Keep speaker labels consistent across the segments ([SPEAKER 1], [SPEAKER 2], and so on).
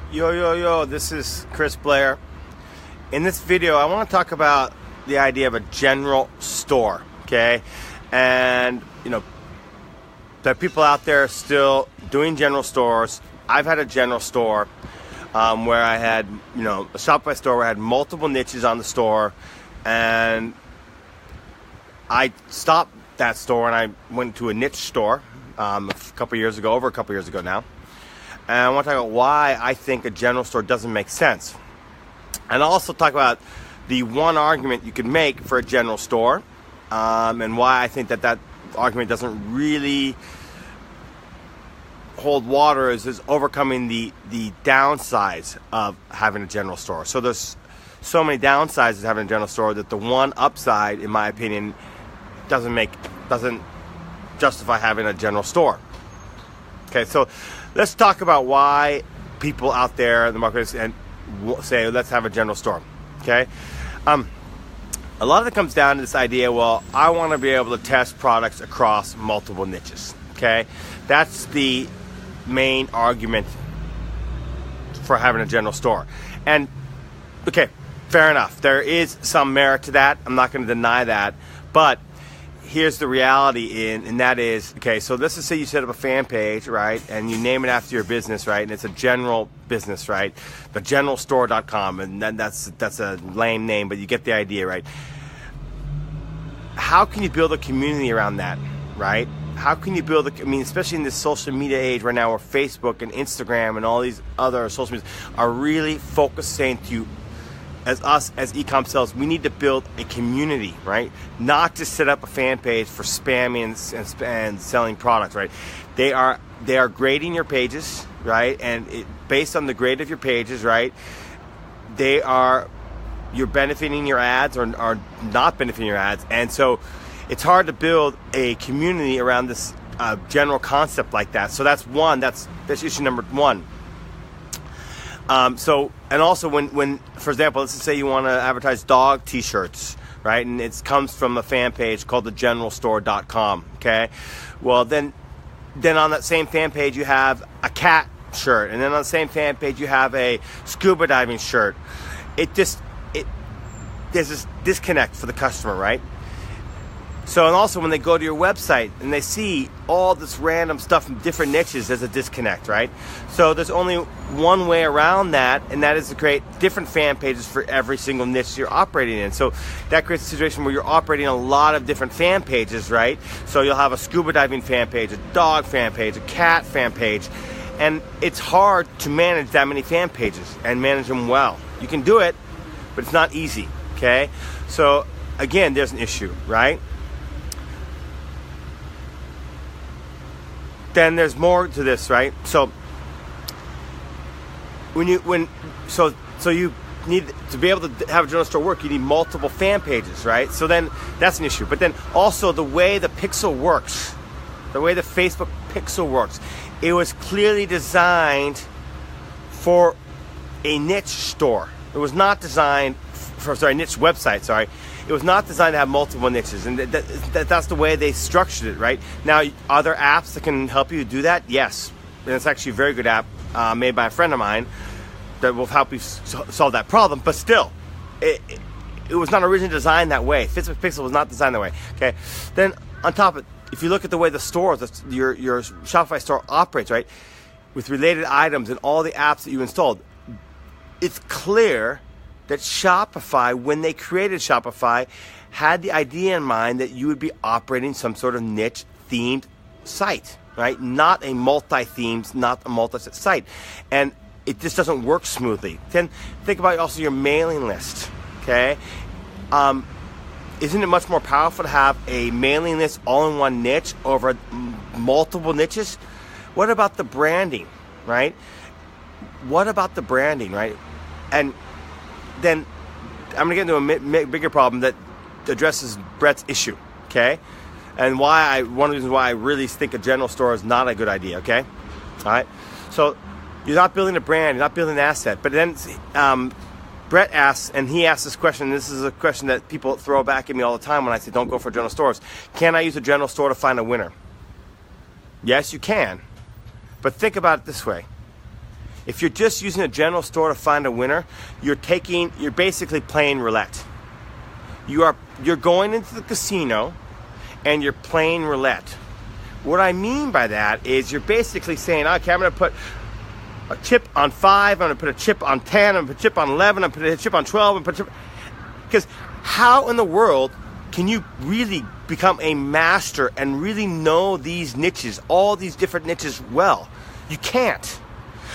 [SPEAKER 1] Yo, this is Chris Blair. In this video, I want to talk about the idea of a general store, okay? And, there are people out there still doing general stores. I've had a general store where I had, a Shopify store where I had multiple niches on the store, and I stopped that store and I went to a niche store over a couple years ago now. And I want to talk about why I think a general store doesn't make sense. And I'll also talk about the one argument you could make for a general store, and why I think that argument doesn't really hold water is overcoming the downsides of having a general store. So there's so many downsides of having a general store that the one upside, in my opinion, doesn't justify having a general store. Okay, so let's talk about why people out there in the market and say, let's have a general store. Okay, a lot of it comes down to this idea, well, I want to be able to test products across multiple niches. Okay, that's the main argument for having a general store. And okay, fair enough, there is some merit to that. I'm not going to deny that, but here's the reality, and that is, okay, so let's just say you set up a fan page, right, and you name it after your business, right, and it's a general business, right, thegeneralstore.com, and then that's a lame name, but you get the idea, right? How can you build a community around that, right? How can you build especially in this social media age right now where Facebook and Instagram and all these other social media are really focusing to you, as us, as ecom sellers, we need to build a community, right? Not just set up a fan page for spamming and selling products, right? They are grading your pages, right? And based on the grade of your pages, right, you're benefiting your ads or not benefiting your ads. And so it's hard to build a community around this general concept like that. So that's issue number one. And also when, for example, let's just say you want to advertise dog t-shirts, right? And it comes from a fan page called thegeneralstore.com, okay? Well, then on that same fan page, you have a cat shirt. And then on the same fan page, you have a scuba diving shirt. There's this disconnect for the customer, right? So, and also when they go to your website and they see all this random stuff from different niches, there's a disconnect, right? So there's only one way around that, and that is to create different fan pages for every single niche you're operating in. So that creates a situation where you're operating a lot of different fan pages, right? So you'll have a scuba diving fan page, a dog fan page, a cat fan page, and it's hard to manage that many fan pages and manage them well. You can do it, but it's not easy, okay? So again, there's an issue, right? Then there's more to this, right? So so you need to be able to have a general store work, you need multiple fan pages, right? So then that's an issue. But then also the way the pixel works, the way the Facebook pixel works, it was clearly designed for a niche store. It was not designed niche website, sorry. It was not designed to have multiple niches, and that's the way they structured it, right? Now, are there apps that can help you do that? Yes, and it's actually a very good app made by a friend of mine that will help you solve that problem, but still, it was not originally designed that way. Facebook Pixel was not designed that way, okay? Then, on top of it, if you look at the way the store, your Shopify store operates, right, with related items and all the apps that you installed, it's clear that Shopify, when they created Shopify, had the idea in mind that you would be operating some sort of niche-themed site, right? Not a multi-themed, not a multi-set site. And it just doesn't work smoothly. Then think about also your mailing list, okay? Isn't it much more powerful to have a mailing list all in one niche over multiple niches? What about the branding, right? And then I'm going to get into a bigger problem that addresses Brett's issue, okay? And one of the reasons why I really think a general store is not a good idea, okay? All right? So you're not building a brand, you're not building an asset. But then Brett asks, and he asks this question, this is a question that people throw back at me all the time when I say don't go for general stores. Can I use a general store to find a winner? Yes, you can. But think about it this way. If you're just using a general store to find a winner, you're basically playing roulette. You're going into the casino and you're playing roulette. What I mean by that is you're basically saying, okay, I'm going to put a chip on 5, I'm going to put a chip on 10, I'm going to put a chip on 11, I'm going to put a chip on 12, because how in the world can you really become a master and really know these niches, all these different niches well? You can't.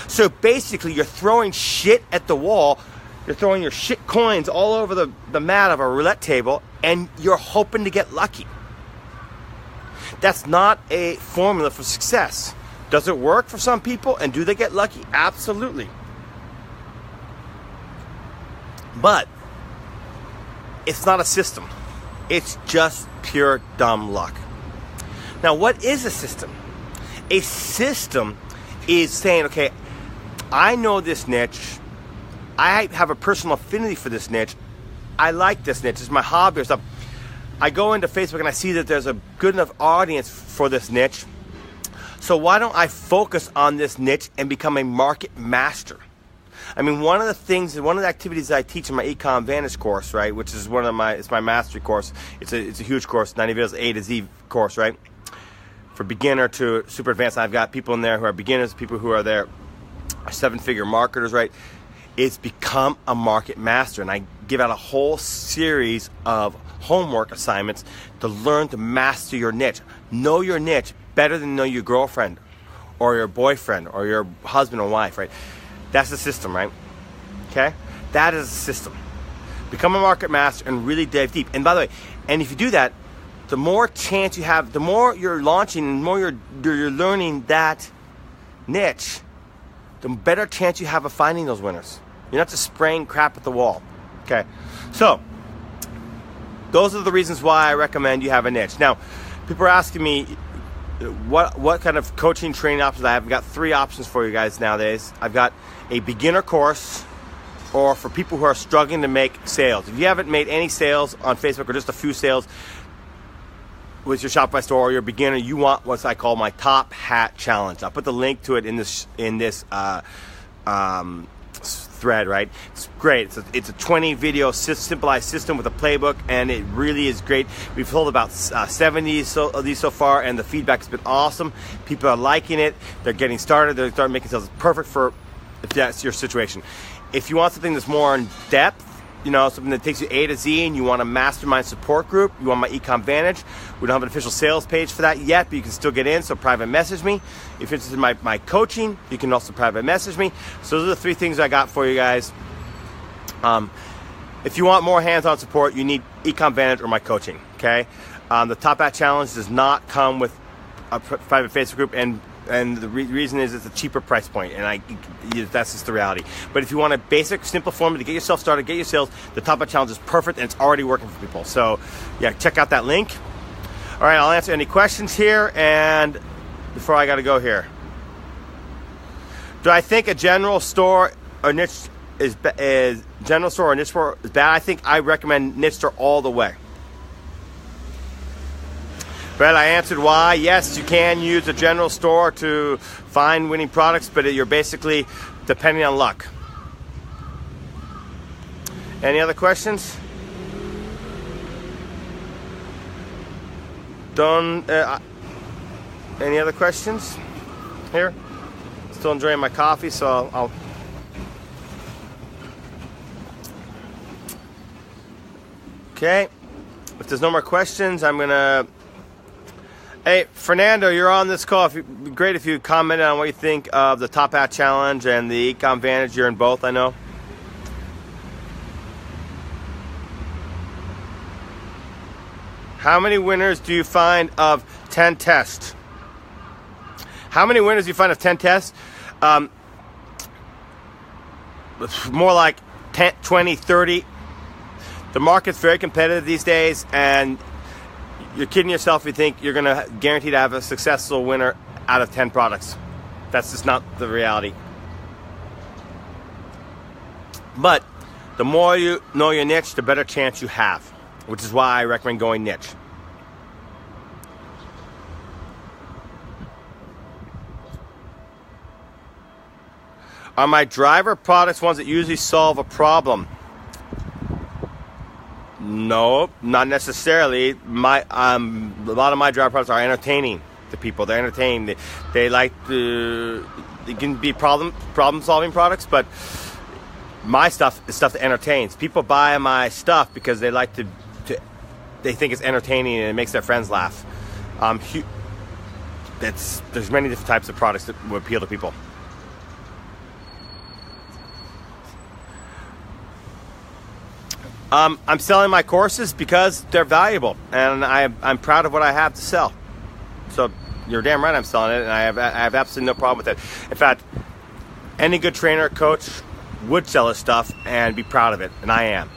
[SPEAKER 1] So basically you're throwing shit at the wall, you're throwing your shit coins all over the mat of a roulette table, and you're hoping to get lucky. That's not a formula for success. Does it work for some people, and do they get lucky? Absolutely. But it's not a system. It's just pure dumb luck. Now, what is a system? A system is saying, okay, I know this niche. I have a personal affinity for this niche. I like this niche. It's my hobby or stuff. I go into Facebook and I see that there's a good enough audience for this niche. So why don't I focus on this niche and become a market master? I mean, one of the activities I teach in my Ecom Vantage course, right, which is it's my mastery course. It's a huge course, 90 videos, A to Z course, right? For beginner to super advanced. I've got people in there who are beginners, people who are there, 7-figure marketers, right? It's become a market master, and I give out a whole series of homework assignments to learn to master your niche. Know your niche better than know your girlfriend or your boyfriend or your husband or wife, right? That's the system, right? Okay? That is a system. Become a market master and really dive deep. And by the way, and if you do that, the more chance you have, the more you're launching, the more you're learning that niche, the better chance you have of finding those winners. You're not just spraying crap at the wall. Okay? So, those are the reasons why I recommend you have a niche. Now, people are asking me what kind of coaching training options I have. I've got 3 options for you guys nowadays. I've got a beginner course, or for people who are struggling to make sales. If you haven't made any sales on Facebook or just a few sales with your Shopify store or you're a beginner, you want what I call my Top Hat Challenge. I'll put the link to it in this thread, right? It's great. It's a 20 video simplified system with a playbook, and it really is great. We've sold about 70 of these so far, and the feedback has been awesome. People are liking it. They're getting started. They're starting making sales. Perfect for if that's your situation. If you want something that's more in depth, something that takes you A to Z, and you want a mastermind support group, you want my Ecom Vantage. We don't have an official sales page for that yet, but you can still get in, so private message me. If you're interested in my coaching, you can also private message me. So those are the 3 things I got for you guys. If you want more hands-on support, you need Ecom Vantage or my coaching, okay? The Top Hat Challenge does not come with a private Facebook group, and the reason is it's a cheaper price point, and that's just the reality. But if you want a basic, simple formula to get yourself started, get your sales, the Top Hat Challenge is perfect, and it's already working for people. So, yeah, check out that link. All right, I'll answer any questions here, and before I got to go here. Do I think a general store or niche is general store or niche store is bad? I recommend niche store all the way. But I answered why. Yes, you can use a general store to find winning products, but you're basically depending on luck. Any other questions? Any other questions here? Still enjoying my coffee, so I'll okay. If there's no more questions, I'm gonna. Hey, Fernando, you're on this call. It'd be great if you commented on what you think of the Top Hat Challenge and the Ecom Vantage. You're in both, I know. How many winners do you find of 10 tests? How many winners do you find of 10 tests? More like 10, 20, 30. The market's very competitive these days, and you're kidding yourself if you think you're going to guarantee to have a successful winner out of 10 products. That's just not the reality. But the more you know your niche, the better chance you have, which is why I recommend going niche. Are my driver products ones that usually solve a problem? No, not necessarily. A lot of my driver products are entertaining to people. They're entertaining. They like to. They can be problem solving products, but my stuff is stuff that entertains. People buy my stuff because they like to they think it's entertaining and it makes their friends laugh. There's many different types of products that will appeal to people. I'm selling my courses because they're valuable, and I'm proud of what I have to sell. So you're damn right I'm selling it, and I have absolutely no problem with it. In fact, any good trainer or coach would sell his stuff and be proud of it, and I am.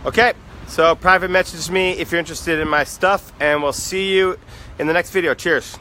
[SPEAKER 1] Okay, so private message me if you're interested in my stuff, and we'll see you in the next video. Cheers.